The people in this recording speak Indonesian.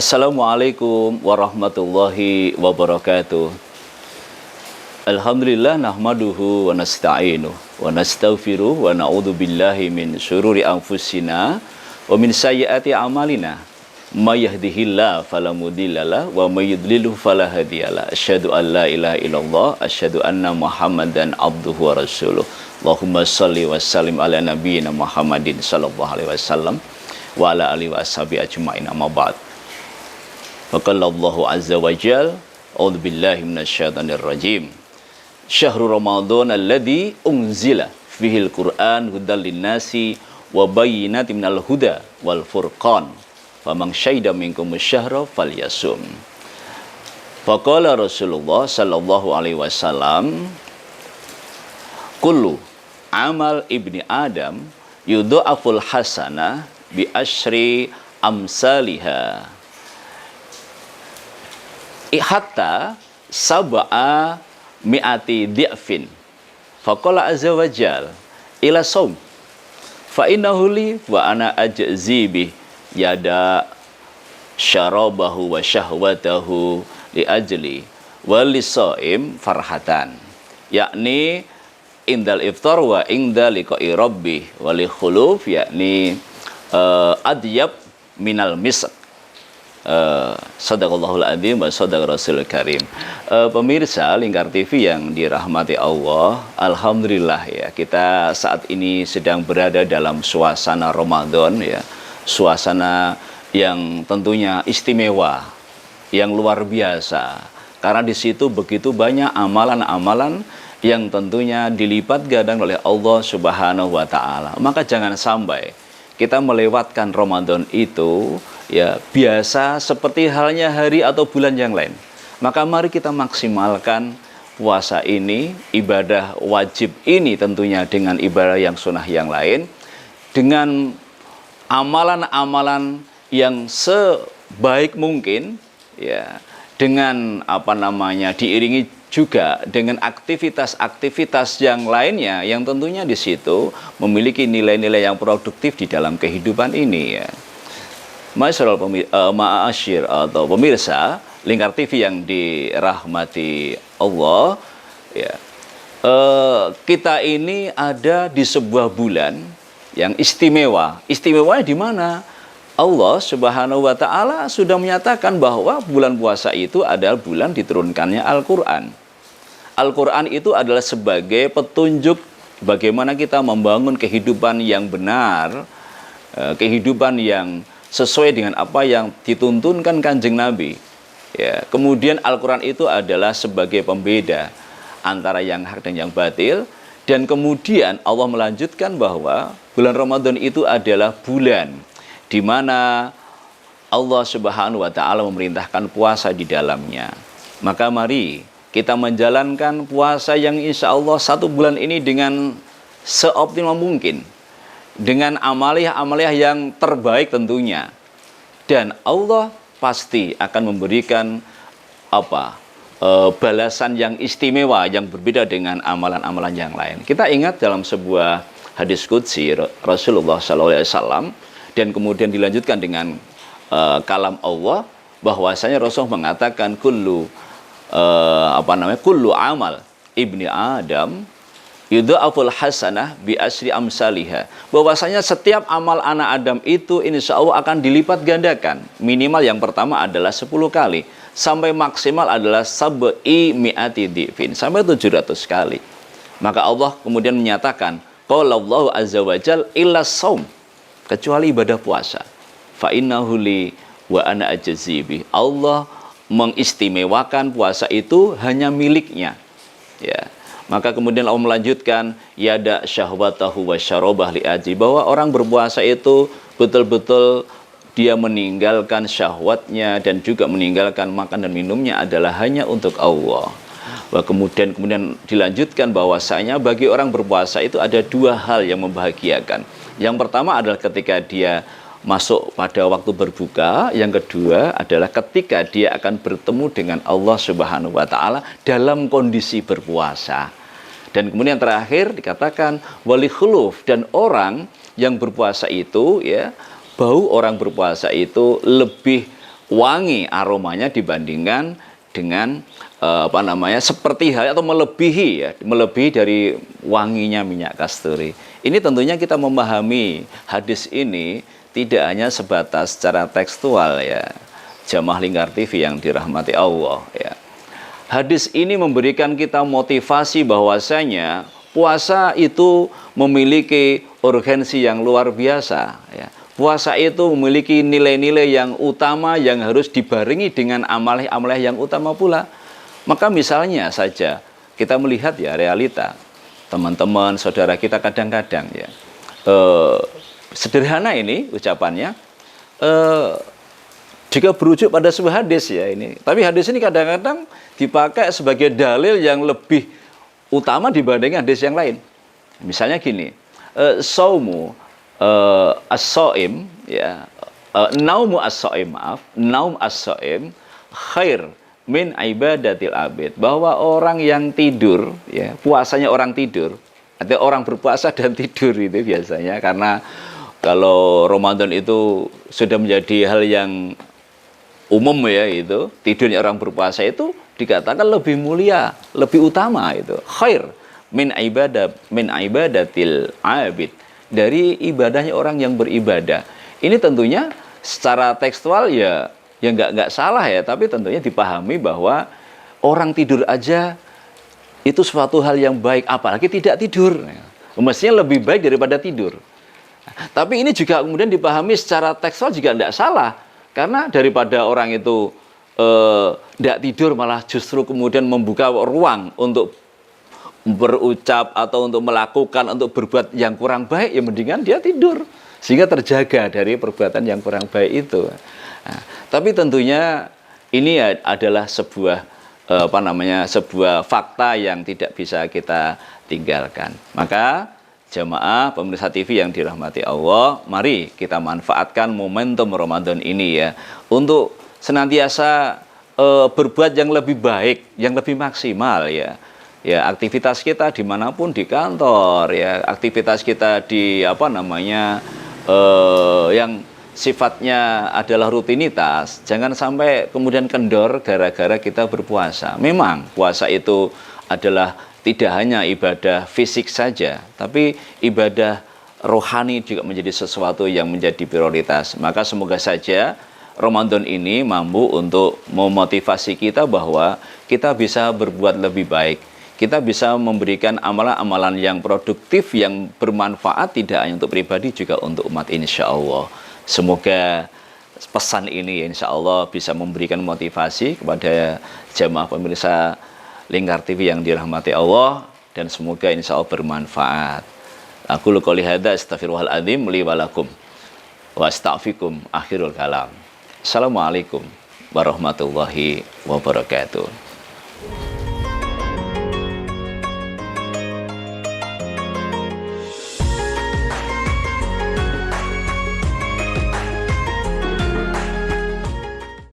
Assalamualaikum warahmatullahi wabarakatuh. Alhamdulillah nahmaduhu wa nasta'inuh wa nastaghfiruh wa na'udzu billahi min syururi anfusina wa min sayyiati a'malina. May yahdihillahu fala mudhillalah wa may yudlilhu fala hadiyalah. Asyhadu an la ilaha illallah, asyhadu anna Muhammadan abduhu wa rasuluh. Allahumma shalli wa sallim ala nabiyyina Muhammadin sallallahu alaihi wasallam wa ala alihi wa ashabi ajmain, amma ba'd. Faqala Allahu azza wa jalla, a'udzu billahi minasyaitonir rajim. Syahrul Ramadan alladzi unzila fihil Qur'an hudal linnasi wa bayyinatin minal huda wal furqan. Faman syahida minkum asyhara falyasum. Faqala Rasulullah sallallahu alaihi wasallam, kullu amal ibni Adam yudha'aful hasanah bi asyri amsalihah. Hatta sab'a mi'ati di'fin. Faqala azza wa jal ila saum fa innahu li wa ana ajzi bi yada syarabahu wa syahwatahu li ajli wa lisaim farhatan, yakni indal iftar wa inda liqa'i rabbi wa li khuluf, yakni adyab minal misk. Sadaqallahul adzim wa sadaq rasulul karim. Pemirsa Lingkar TV yang dirahmati Allah, alhamdulillah ya, kita saat ini sedang berada dalam suasana Ramadan ya, suasana yang tentunya istimewa, yang luar biasa, karena di situ begitu banyak amalan-amalan yang tentunya dilipat gandang oleh Allah Subhanahu wa taala. Maka jangan sampai kita melewatkan Ramadan itu ya biasa seperti halnya hari atau bulan yang lain. Maka mari kita maksimalkan puasa ini, ibadah wajib ini tentunya dengan ibadah yang sunnah yang lain, dengan amalan-amalan yang sebaik mungkin ya, dengan diiringi juga dengan aktivitas-aktivitas yang lainnya yang tentunya di situ memiliki nilai-nilai yang produktif di dalam kehidupan ini ya. Ma'asyir atau pemirsa Lingkar TV yang dirahmati Allah ya, kita ini ada di sebuah bulan yang istimewa. Istimewanya di mana? Allah Subhanahu wa taala sudah menyatakan bahwa bulan puasa itu adalah bulan diturunkannya Al-Qur'an. Al-Qur'an itu adalah sebagai petunjuk bagaimana kita membangun kehidupan yang benar, kehidupan yang sesuai dengan apa yang dituntunkan Kanjeng Nabi. Ya, kemudian Al-Qur'an itu adalah sebagai pembeda antara yang hak dan yang batil, dan kemudian Allah melanjutkan bahwa bulan Ramadan itu adalah bulan di mana Allah Subhanahu wa taala memerintahkan puasa di dalamnya. Maka mari kita menjalankan puasa yang insya Allah satu bulan ini dengan seoptimal mungkin, dengan amaliyah-amaliyah yang terbaik tentunya. Dan Allah pasti akan memberikan balasan yang istimewa yang berbeda dengan amalan-amalan yang lain. Kita ingat dalam sebuah hadis qudsi Rasulullah SAW, dan kemudian dilanjutkan dengan kalam Allah, bahwasanya Rasul mengatakan kullu amal ibni Adam yudha'aful hasanah bi asyri amsalihah, bahwasanya setiap amal anak Adam itu insya Allah akan dilipat gandakan. Minimal yang pertama adalah 10 kali, sampai maksimal adalah sab'i mi'ati dhifin, sampai 700 kali. Maka Allah kemudian menyatakan qala Allahu azza wa jalla illa shaum, kecuali ibadah puasa. Fa innahu li wa ana ajzi bi, Allah mengistimewakan puasa itu hanya miliknya ya. Maka kemudian Allah melanjutkan yada syahwatahu wa syarabah li ajli, bahwa orang berpuasa itu betul-betul dia meninggalkan syahwatnya dan juga meninggalkan makan dan minumnya adalah hanya untuk Allah. Kemudian dilanjutkan bahwasanya bagi orang berpuasa itu ada dua hal yang membahagiakan. Yang pertama adalah ketika dia masuk pada waktu berbuka, yang kedua adalah ketika dia akan bertemu dengan Allah Subhanahu wa taala dalam kondisi berpuasa. Dan kemudian terakhir dikatakan wali khuluf, dan orang yang berpuasa itu ya, bau orang berpuasa itu lebih wangi aromanya dibandingkan dengan seperti hal atau melebihi dari wanginya minyak kasturi. Ini tentunya kita memahami hadis ini tidak hanya sebatas secara tekstual ya. Jamaah Lingkar TV yang dirahmati Allah ya. Hadis ini memberikan kita motivasi bahwasanya puasa itu memiliki urgensi yang luar biasa ya. Puasa itu memiliki nilai-nilai yang utama yang harus dibarengi dengan amalan-amalan yang utama pula. Maka misalnya saja kita melihat ya realita teman-teman, saudara kita kadang-kadang ya sederhana ini ucapannya juga berujuk pada sebuah hadis ya ini. Tapi hadis ini kadang-kadang dipakai sebagai dalil yang lebih utama dibanding hadis yang lain. Misalnya gini, saumu as-shaim ya, naumu as-shaim naum as-shaim khair min ibadatil abid, bahwa orang yang tidur ya, puasanya orang tidur atau orang berpuasa dan tidur itu biasanya, karena kalau Ramadan itu sudah menjadi hal yang umum ya, itu tidurnya orang berpuasa itu dikatakan lebih mulia, lebih utama, itu khair min ibadatil abid, dari ibadahnya orang yang beribadah. Ini tentunya secara tekstual ya nggak salah ya, tapi tentunya dipahami bahwa orang tidur aja itu suatu hal yang baik, apalagi tidak tidur. Mestinya lebih baik daripada tidur. Tapi ini juga kemudian dipahami secara tekstual juga tidak salah, karena daripada orang itu tidak tidur malah justru kemudian membuka ruang untuk berucap atau untuk melakukan, untuk berbuat yang kurang baik, ya mendingan dia tidur sehingga terjaga dari perbuatan yang kurang baik itu. Nah, tapi tentunya ini adalah sebuah sebuah fakta yang tidak bisa kita tinggalkan. Maka jamaah pemirsa TV yang dirahmati Allah, mari kita manfaatkan momentum Ramadan ini ya untuk senantiasa berbuat yang lebih baik, yang lebih maksimal ya. Ya, aktivitas kita dimanapun, di kantor ya, aktivitas kita di yang sifatnya adalah rutinitas, jangan sampai kemudian kendor gara-gara kita berpuasa. Memang puasa itu adalah tidak hanya ibadah fisik saja, tapi ibadah rohani juga menjadi sesuatu yang menjadi prioritas. Maka semoga saja Ramadan ini mampu untuk memotivasi kita bahwa kita bisa berbuat lebih baik. Kita bisa memberikan amalan-amalan yang produktif, yang bermanfaat, tidak hanya untuk pribadi, juga untuk umat, insya Allah. Semoga pesan ini insya Allah bisa memberikan motivasi kepada jamaah pemirsa Lingkar TV yang dirahmati Allah, dan semoga insya Allah bermanfaat. Aku qouli hadza astaghfirullahaladzim li wa lakum wa astaghfirukum akhirul kalam. Assalamualaikum warahmatullahi wabarakatuh.